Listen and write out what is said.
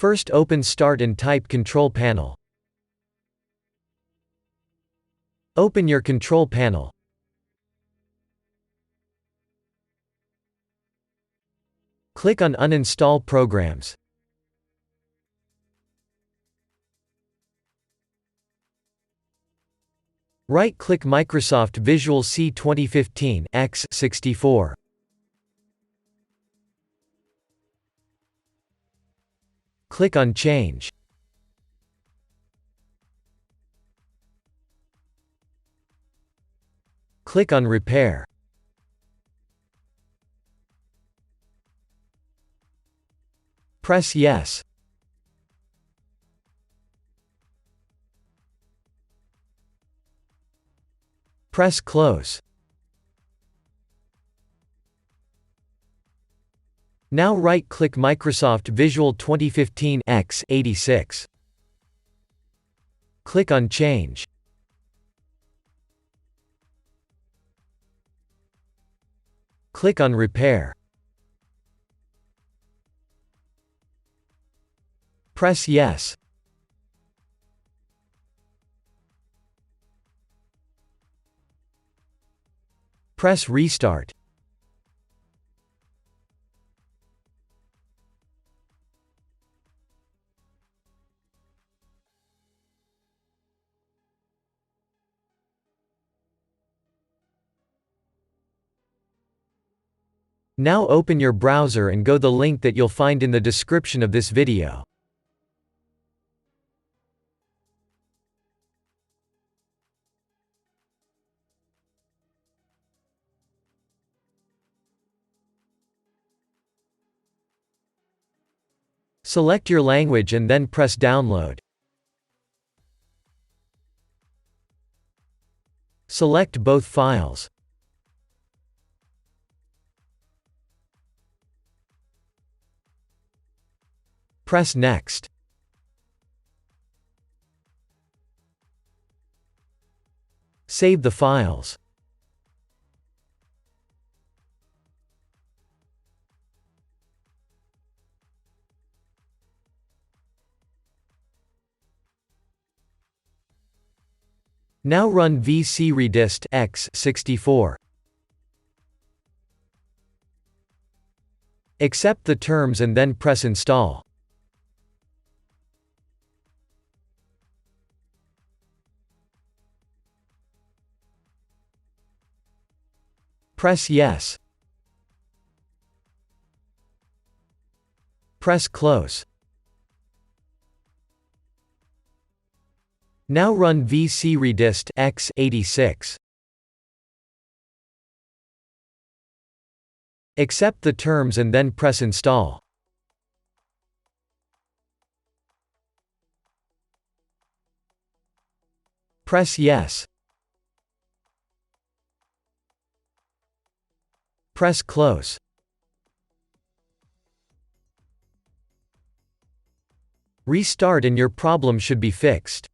First open Start and type Control Panel. Open your Control Panel. Click on Uninstall Programs. Right-click Microsoft Visual C 2015 x64. Click on Change. Click on Repair. Press Yes. Press Close. Now right-click Microsoft Visual 2015 x86. Click on Change. Click on Repair. Press Yes. Press Restart. Now open your browser and go the link that you'll find in the description of this video. Select your language and then press Download. Select both files. Press Next. Save the files. Now run vcredist x64. Accept the terms and then press Install. Press Yes. Press Close. Now run vcredist x86. Accept the terms and then press Install. Press Yes. Press Close. Restart and your problem should be fixed.